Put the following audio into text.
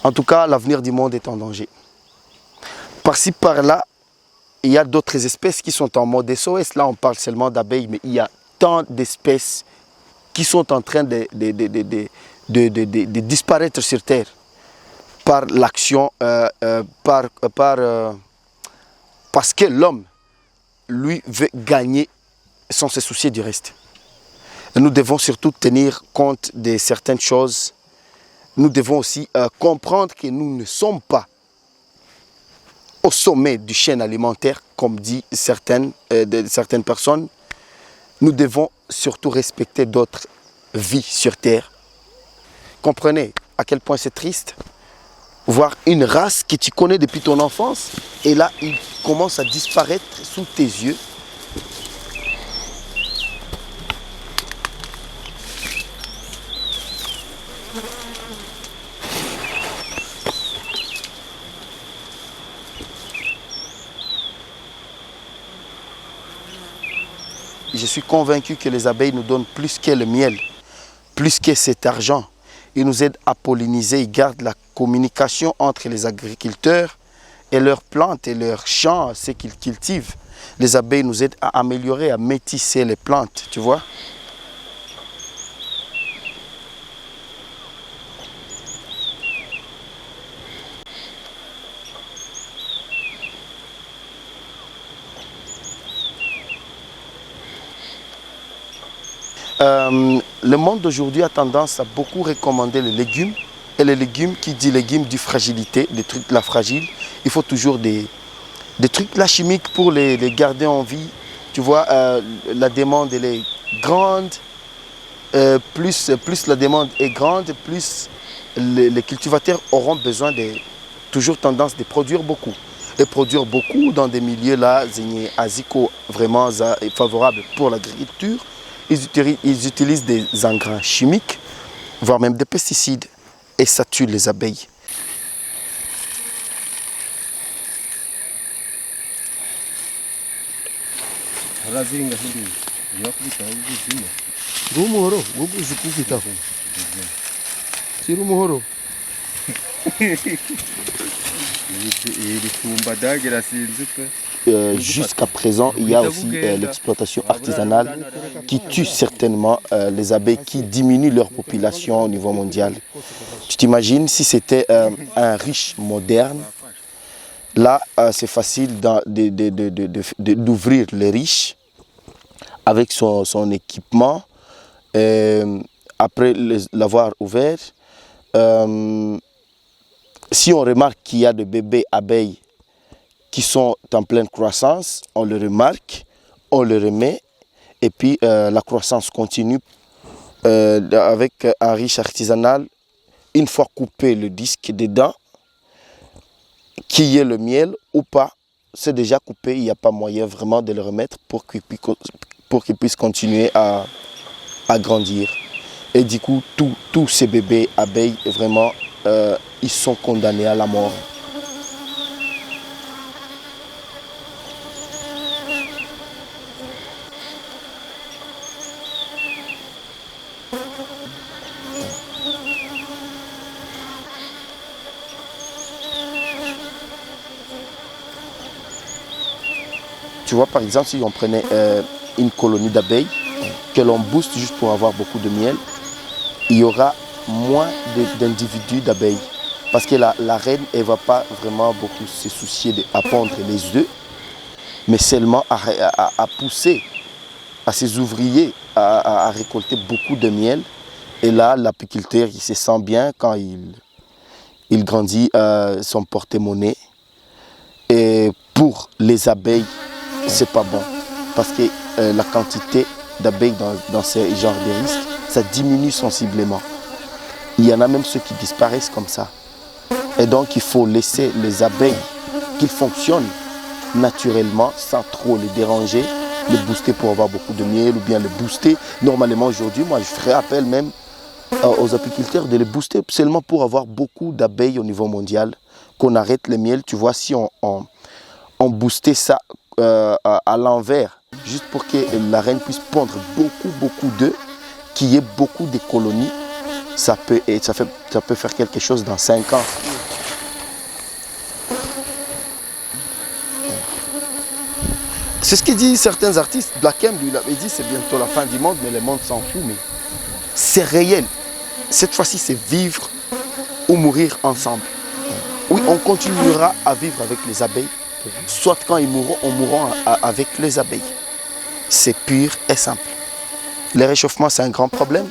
En tout cas, l'avenir du monde est en danger. Par-ci, par-là, il y a d'autres espèces qui sont en mode SOS. Là, on parle seulement d'abeilles, mais il y a tant d'espèces qui sont en train de disparaître sur Terre par l'action, parce que l'homme, lui, veut gagner sans se soucier du reste. Et nous devons surtout tenir compte de certaines choses. Nous devons aussi comprendre que nous ne sommes pas au sommet du chaîne alimentaire, comme disent certaines personnes. Nous devons surtout respecter d'autres vies sur Terre. Comprenez à quel point c'est triste. Voir une race que tu connais depuis ton enfance, et là, il commence à disparaître sous tes yeux. Je suis convaincu que les abeilles nous donnent plus que le miel, plus que cet argent. Ils nous aident à polliniser, ils gardent la communication entre les agriculteurs et leurs plantes et leurs champs, ce qu'ils cultivent. Les abeilles nous aident à améliorer, à métisser les plantes, tu vois. Le monde d'aujourd'hui a tendance à beaucoup recommander les légumes. Et les légumes, qui dit légumes, dit fragilité, des trucs là fragiles. Il faut toujours des trucs là chimiques pour les garder en vie. Tu vois, la demande elle est grande. Plus la demande est grande, plus les cultivateurs auront besoin toujours tendance de produire beaucoup. Et produire beaucoup dans des milieux là, vraiment favorables pour l'agriculture. Ils utilisent des engrais chimiques, voire même des pesticides, et ça tue les abeilles. Jusqu'à présent, il y a aussi l'exploitation artisanale qui tue certainement les abeilles, qui diminue leur population au niveau mondial. Tu t'imagines si c'était un riche moderne, là c'est facile d'ouvrir les riches avec son équipement. Après l'avoir ouvert, si on remarque qu'il y a des bébés abeilles qui sont en pleine croissance, on le remarque, on le remet, et puis la croissance continue avec un riche artisanal. Une fois coupé le disque dedans, qu'il y ait le miel ou pas, c'est déjà coupé, il n'y a pas moyen vraiment de le remettre pour qu'il puisse continuer à grandir. Et du coup, tous ces bébés abeilles, vraiment, ils sont condamnés à la mort. Tu vois, par exemple, si on prenait une colonie d'abeilles, que l'on booste juste pour avoir beaucoup de miel, il y aura moins d'individus d'abeilles. Parce que la reine, elle ne va pas vraiment beaucoup se soucier à pondre les œufs, mais seulement à pousser à ses ouvriers à récolter beaucoup de miel. Et là, l'apiculteur, il se sent bien quand il grandit son porte-monnaie. Et pour les abeilles, c'est pas bon. Parce que la quantité d'abeilles dans ces genres de risques, ça diminue sensiblement. Il y en a même ceux qui disparaissent comme ça. Et donc, il faut laisser les abeilles qu'ils fonctionnent naturellement, sans trop les déranger, les booster pour avoir beaucoup de miel ou bien les booster. Normalement, aujourd'hui, moi, je ferais appel même aux apiculteurs de les booster seulement pour avoir beaucoup d'abeilles au niveau mondial, qu'on arrête le miel. Tu vois, si on boostait ça à l'envers, juste pour que la reine puisse pondre beaucoup d'œufs, qu'il y ait beaucoup de colonies, ça peut faire quelque chose dans 5 ans. C'est ce que disent certains artistes. Black M, lui, il dit c'est bientôt la fin du monde, mais le monde s'en fout. Mais c'est réel. Cette fois-ci, c'est vivre ou mourir ensemble. Oui, on continuera à vivre avec les abeilles. Soit quand ils mourront, on mourra avec les abeilles. C'est pur et simple. Le réchauffement, c'est un grand problème.